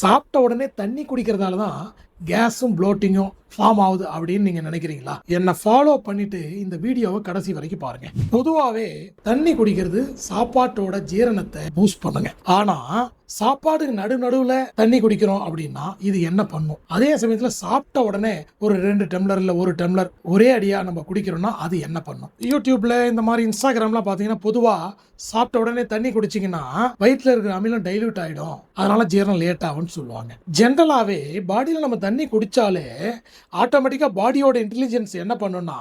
சாப்பிட்ட உடனே தண்ணி குடிக்கிறதால தான் கேஸும் ப்ளோட்டிங்கும் ஃபார்ம் ஆகுது அப்படின்னு நீங்க நினைக்கிறீங்களா? என்னை ஃபாலோ பண்ணிட்டு இந்த வீடியோவை கடைசி வரைக்கும் பாருங்க. பொதுவாகவே தண்ணி குடிக்கிறது சாப்பாட்டோட ஜீரணத்தை பூஸ்ட் பண்ணுங்க. ஆனா சாப்பாடுக்கு நடுவுல தண்ணி குடிக்கிறோம் அப்படின்னா இது என்ன பண்ணும்? அதே சமயத்துல சாப்பிட்ட உடனே ஒரு 2 டம்ளர் இல்ல 1 டம்ளர் ஒரே அடியா நம்ம குடிக்கிறோம்னா அது என்ன பண்ணும்? யூடியூப்ல இந்த மாதிரி இன்ஸ்டாகிராம்லாம் பாத்தீங்கன்னா பொதுவா சாப்பிட்ட உடனே தண்ணி குடிச்சிங்கன்னா வயிற்றுல இருக்கிற அமிலம் டைல்யூட் ஆயிடும், அதனால ஜீரணம் லேட் ஆகும்னு சொல்லுவாங்க. ஜென்ரலாவே பாடியில் நம்ம தண்ணி குடிச்சாலே ஆட்டோமேட்டிக்காக பாடியோட இன்டெலிஜென்ஸ் என்ன பண்ணுன்னா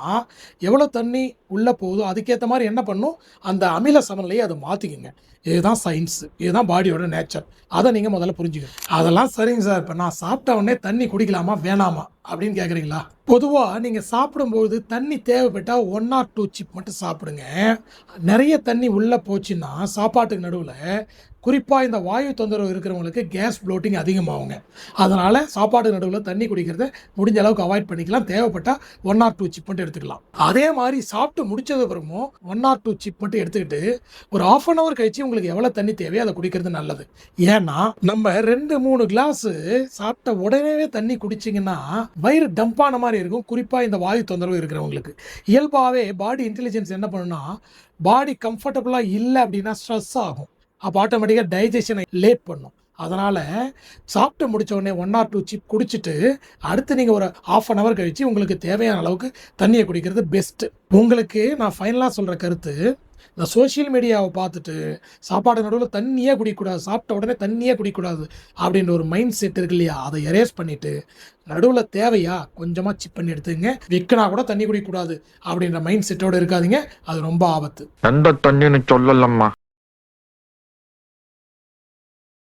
எவ்வளோ தண்ணி உள்ளே போகுதோ அதுக்கேற்ற மாதிரி என்ன பண்ணும், அந்த அமில சமநிலையை அதை மாற்றிக்குங்க. இதுதான் சயின்ஸ், இதுதான் பாடியோட நேச்சர். அதை நீங்கள் முதல்ல புரிஞ்சுக்கணும். அதெல்லாம் சரிங்க சார், இப்போ நான் சாப்பிட்ட உடனே தண்ணி குடிக்கலாமா வேணாமா அப்படின்னு கேட்குறீங்களா? பொதுவாக நீங்கள் சாப்பிடும்போது தண்ணி தேவைப்பட்டால் 1 or 2 சிப் மட்டும் சாப்பிடுங்க. நிறைய தண்ணி உள்ளே போச்சுன்னா சாப்பாட்டுக்கு நடுவில் குறிப்பாக இந்த வாயு தொந்தரவு இருக்கிறவங்களுக்கு கேஸ் ப்ளோட்டிங் அதிகமாகுங்க. அதனால் சாப்பாடு நடுவில் தண்ணி குடிக்கிறத முடிஞ்ச அளவுக்கு அவாய்ட் பண்ணிக்கலாம். தேவைப்பட்டால் 1 or 2 சிப் மட்டும் எடுத்துக்கலாம். அதே மாதிரி சாப்பிட்டு முடிச்சது அப்புறமும் 1 or 2 சிப் மட்டும் எடுத்துக்கிட்டு ஒரு 1/2 hour கழிச்சு உங்களுக்கு எவ்வளோ தண்ணி தேவையோ அதை குடிக்கிறது நல்லது. ஏன்னா நம்ம 2-3 கிளாஸ் சாப்பிட்ட உடனே தண்ணி குடிச்சிங்கன்னா வயிறு டம்பான மாதிரி இருக்கும். குறிப்பாக இந்த வாயு தொந்தரவு இருக்கிறவங்களுக்கு இயல்பாகவே பாடி இன்டெலிஜென்ஸ் என்ன பண்ணுன்னா, பாடி கம்ஃபர்டபுளாக இல்லை அப்படின்னா ஸ்ட்ரெஸ் ஆகும். அப்போ ஆட்டோமேட்டிக்காக டைஜஷனை லேட் பண்ணும். அதனால் சாப்பிட்டு முடித்த உடனே 1 or 2 சிப் குடிச்சிட்டு அடுத்து நீங்கள் ஒரு 1/2 hour கழித்து உங்களுக்கு தேவையான அளவுக்கு தண்ணியை குடிக்கிறது பெஸ்ட்டு. உங்களுக்கு நான் ஃபைனலாக சொல்கிற கருத்து, இந்த சோஷியல் மீடியாவை பார்த்துட்டு சாப்பாடு நடுவில் தண்ணியே குடிக்கக்கூடாது, சாப்பிட்ட உடனே தண்ணியே குடிக்கக்கூடாது அப்படின்ற ஒரு மைண்ட் செட் இருக்கு இல்லையா, அதை எரேஸ் பண்ணிவிட்டு நடுவில் தேவையா கொஞ்சமாக சிப் பண்ணி எடுத்துங்க. விற்கனா கூட தண்ணி குடிக்கக்கூடாது அப்படின்ற மைண்ட் செட்டோடு இருக்காதீங்க, அது ரொம்ப ஆபத்து. எந்த தண்ணின்னு சொல்லலம்மா.